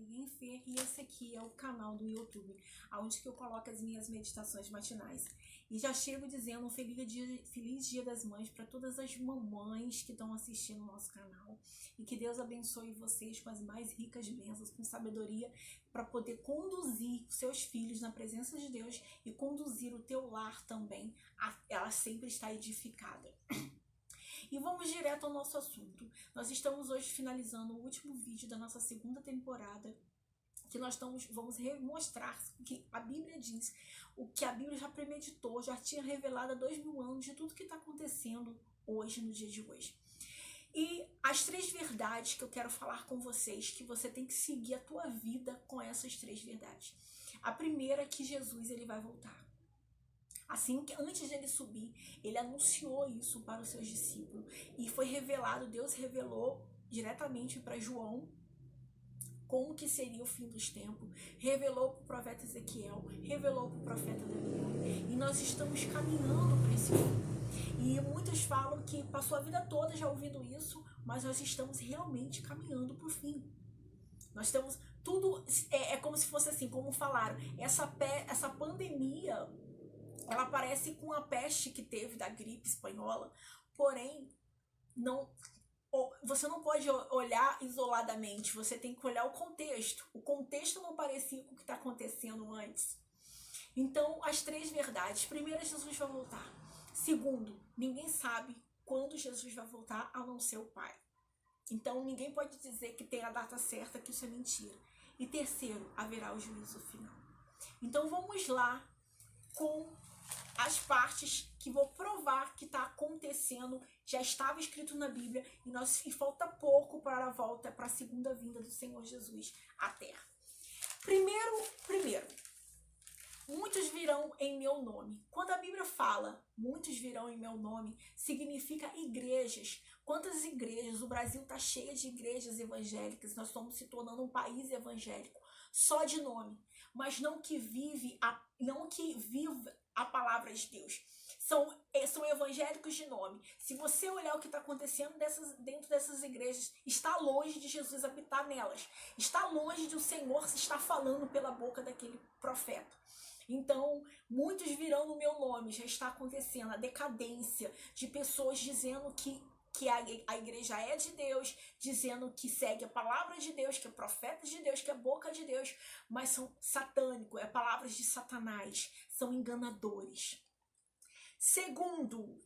Ninguém Fer, e esse aqui é o canal do YouTube, onde que eu coloco as minhas meditações matinais. E já chego dizendo um feliz dia das mães para todas as mamães que estão assistindo o nosso canal. E que Deus abençoe vocês com as mais ricas bênçãos, com sabedoria, para poder conduzir seus filhos na presença de Deus e conduzir o teu lar também, ela sempre está edificada. E vamos direto ao nosso assunto. Nós estamos hoje finalizando o último vídeo da nossa segunda temporada, que nós vamos mostrar o que a Bíblia diz, o que a Bíblia já premeditou, já tinha revelado há 2000 anos de tudo que está acontecendo hoje, no dia de hoje. E as 3 verdades que eu quero falar com vocês, que você tem que seguir a tua vida com essas 3 verdades. A primeira é que Jesus ele vai voltar. Assim que antes de ele subir, ele anunciou isso para os seus discípulos. E foi revelado, Deus revelou diretamente para João como que seria o fim dos tempos. Revelou para o profeta Ezequiel, revelou para o profeta Daniel. E nós estamos caminhando para esse fim. E muitos falam que passou a vida toda já ouvindo isso, mas nós estamos realmente caminhando para o fim. Nós estamos, tudo é como se fosse assim, como falaram, essa pandemia, ela parece com a peste que teve da gripe espanhola, porém, você não pode olhar isoladamente, você tem que olhar o contexto. O contexto não parecia com o que está acontecendo antes. Então, as 3 verdades. Primeiro, Jesus vai voltar. Segundo, ninguém sabe quando Jesus vai voltar, a não ser o Pai. Então, ninguém pode dizer que tem a data certa, que isso é mentira. E terceiro, haverá o juízo final. Então, vamos lá com as partes que vou provar que está acontecendo, já estava escrito na Bíblia, e falta pouco para a volta, para a segunda vinda do Senhor Jesus à Terra. Primeiro, muitos virão em meu nome. Quando a Bíblia fala, muitos virão em meu nome, significa igrejas. Quantas igrejas? O Brasil está cheio de igrejas evangélicas, nós estamos se tornando um país evangélico, só de nome, mas não que viva a palavra de Deus. São evangélicos de nome. Se você olhar o que está acontecendo dentro dessas igrejas, está longe de Jesus habitar nelas. Está longe de o Senhor se estar falando pela boca daquele profeta. Então, muitos virão no meu nome. Já está acontecendo a decadência de pessoas dizendo que a igreja é de Deus, dizendo que segue a palavra de Deus, que é profeta de Deus, que é boca de Deus, mas são satânicos, palavras de Satanás, são enganadores. Segundo,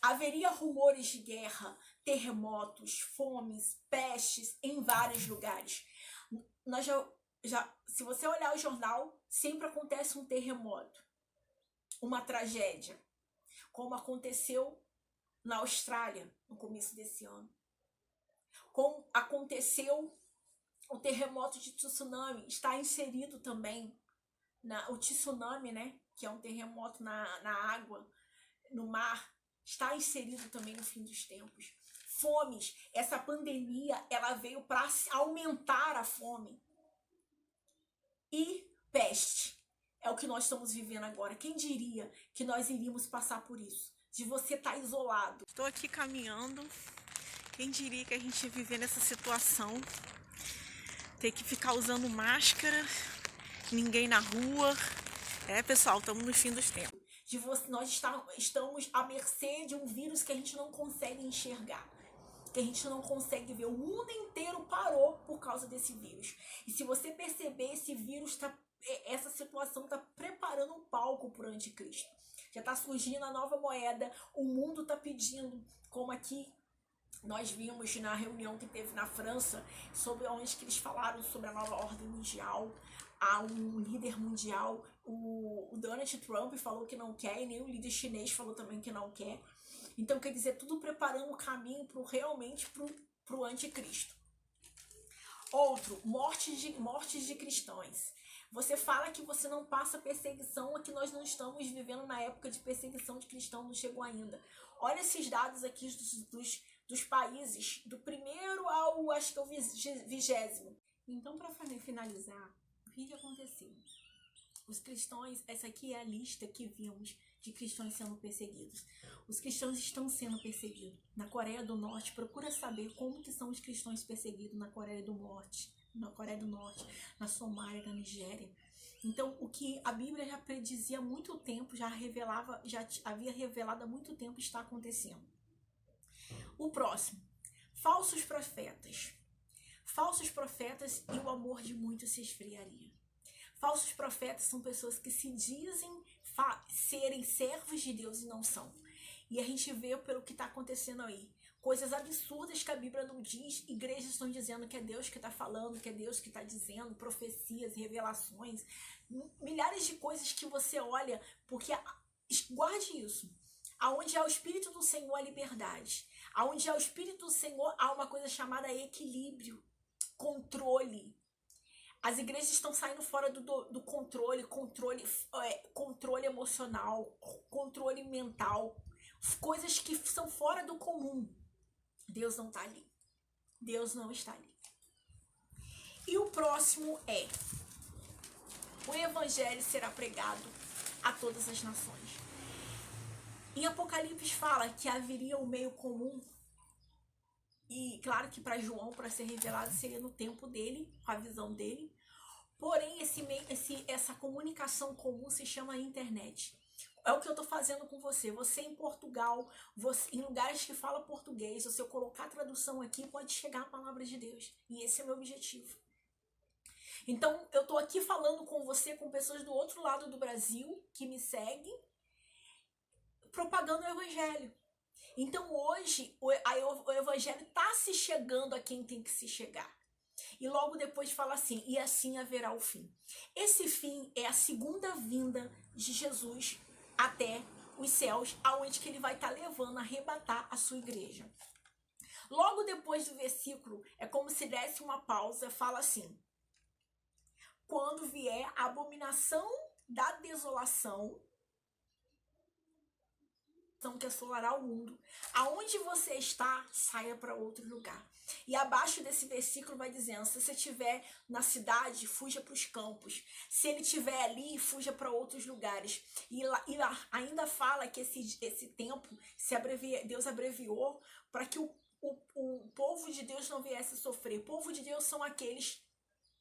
haveria rumores de guerra, terremotos, fomes, pestes em vários lugares. Se você olhar o jornal, sempre acontece um terremoto, uma tragédia, como aconteceu na Austrália, no começo desse ano. Como aconteceu o terremoto de tsunami, está inserido também o tsunami, né? Que é um terremoto na água, no mar, está inserido também no fim dos tempos. Fomes, essa pandemia, ela veio para aumentar a fome. E peste, é o que nós estamos vivendo agora. Quem diria que nós iríamos passar por isso? De você estar isolado. Estou aqui caminhando. Quem diria que a gente ia viver nessa situação? Ter que ficar usando máscara, ninguém na rua. Pessoal, estamos no fim dos tempos. Nós estamos à mercê de um vírus que a gente não consegue enxergar, que a gente não consegue ver. O mundo inteiro parou por causa desse vírus. E se você perceber, esse vírus essa situação está preparando um palco para o anticristo. Já está surgindo a nova moeda, o mundo está pedindo, como aqui nós vimos na reunião que teve na França, sobre onde que eles falaram sobre a nova ordem mundial, há um líder mundial, o Donald Trump falou que não quer, e nem o líder chinês falou também que não quer. Então, quer dizer, tudo preparando o caminho realmente para o anticristo. Outro, mortes de cristãos. Você fala que você não passa perseguição, é que nós não estamos vivendo na época de perseguição de cristão, não chegou ainda. Olha esses dados aqui dos países, do primeiro ao, acho que é o 20º. Então, para finalizar, o que aconteceu? Os cristãos, essa aqui é a lista que vimos de cristãos sendo perseguidos. Os cristãos estão sendo perseguidos. Na Coreia do Norte, procura saber como que são os cristãos perseguidos na Coreia do Norte, na Somália, na Nigéria. Então, o que a Bíblia já predizia há muito tempo, já havia revelado há muito tempo, está acontecendo. O próximo, falsos profetas. Falsos profetas e o amor de muitos se esfriaria. Falsos profetas são pessoas que se dizem serem servos de Deus e não são. E a gente vê pelo que está acontecendo aí. Coisas absurdas que a Bíblia não diz, igrejas estão dizendo que é Deus que está falando, que é Deus que está dizendo, profecias, revelações, milhares de coisas que você olha, porque guarde isso. Aonde há o Espírito do Senhor, há liberdade. Aonde há o Espírito do Senhor, há uma coisa chamada equilíbrio, controle. As igrejas estão saindo fora do controle emocional, controle mental, coisas que são fora do comum. Deus não está ali. Deus não está ali. E o próximo é: o evangelho será pregado a todas as nações. Em Apocalipse fala que haveria um meio comum. E claro que para João, para ser revelado, seria no tempo dele, com a visão dele. Porém, essa comunicação comum se chama internet. É o que eu estou fazendo com você. Você em Portugal, em lugares que fala português, se eu colocar a tradução aqui, pode chegar a palavra de Deus. E esse é o meu objetivo. Então, eu estou aqui falando com você, com pessoas do outro lado do Brasil, que me seguem, propagando o evangelho. Então, hoje, o evangelho está se chegando a quem tem que se chegar. E logo depois fala assim: e assim haverá o fim. Esse fim é a segunda vinda de Jesus até os céus, aonde que ele vai estar levando, arrebatar a sua igreja. Logo depois do versículo, é como se desse uma pausa, fala assim: quando vier a abominação da desolação, que assolará o mundo, aonde você está, saia para outro lugar. E abaixo desse versículo vai dizendo: se você estiver na cidade, fuja para os campos. Se ele estiver ali, fuja para outros lugares. E lá ainda fala que esse tempo Deus abreviou para que o povo de Deus não viesse a sofrer. O povo de Deus são aqueles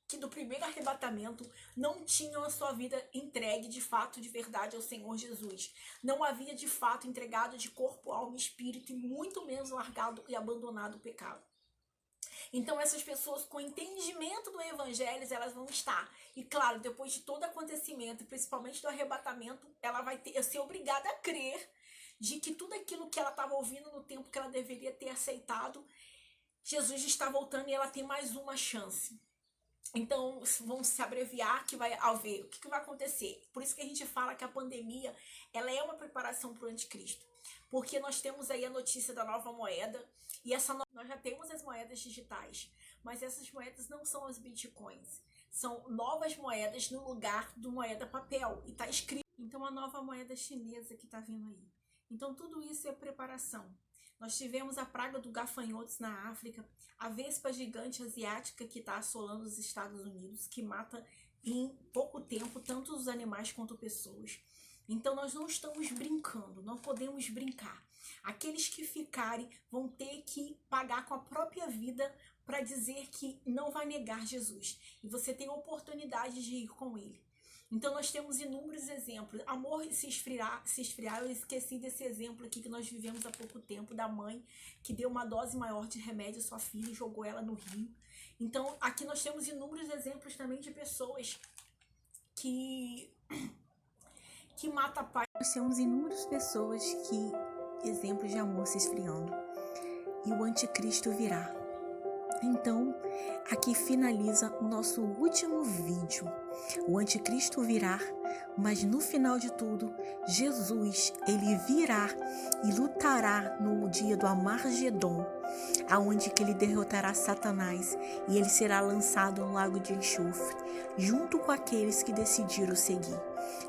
que do primeiro arrebatamento não tinham a sua vida entregue de fato, de verdade ao Senhor Jesus. Não havia de fato entregado de corpo, alma e espírito, e muito menos largado e abandonado o pecado. Então essas pessoas com entendimento do evangelho, elas vão estar. E claro, depois de todo acontecimento, principalmente do arrebatamento, ela vai ser obrigada a crer de que tudo aquilo que ela estava ouvindo no tempo que ela deveria ter aceitado, Jesus está voltando e ela tem mais uma chance. Então, vão se abreviar, que vai haver. O que vai acontecer? Por isso que a gente fala que a pandemia, ela é uma preparação para o anticristo. Porque nós temos aí a notícia da nova moeda, e nós já temos as moedas digitais, mas essas moedas não são as bitcoins. São novas moedas no lugar do moeda papel, e está escrito. Então, a nova moeda chinesa que está vindo aí. Então, tudo isso é preparação. Nós tivemos a praga do gafanhotos na África, a vespa gigante asiática que está assolando os Estados Unidos, que mata em pouco tempo tanto os animais quanto pessoas. Então nós não estamos brincando, não podemos brincar. Aqueles que ficarem vão ter que pagar com a própria vida para dizer que não vai negar Jesus. E você tem a oportunidade de ir com ele. Então nós temos inúmeros exemplos. Amor se esfriar, eu esqueci desse exemplo aqui que nós vivemos há pouco tempo, da mãe que deu uma dose maior de remédio à sua filha e jogou ela no rio. Então aqui nós temos inúmeros exemplos também de pessoas que matam pai. Nós temos inúmeras pessoas exemplos de amor se esfriando. E o anticristo virá. Então, aqui finaliza o nosso último vídeo. O anticristo virá, mas no final de tudo, Jesus, ele virá e lutará no dia do Armagedon, aonde que ele derrotará Satanás e ele será lançado no lago de enxofre, junto com aqueles que decidiram seguir.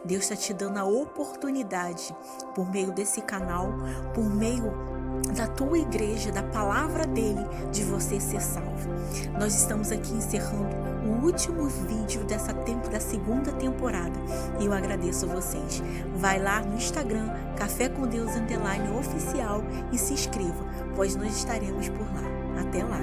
Deus está te dando a oportunidade, por meio desse canal, por meio da tua igreja, da palavra dele, de você ser salvo. Nós estamos aqui encerrando o último vídeo da segunda temporada. E eu agradeço a vocês. Vai lá no Instagram, Café com Deus _ oficial, e se inscreva, pois nós estaremos por lá. Até lá.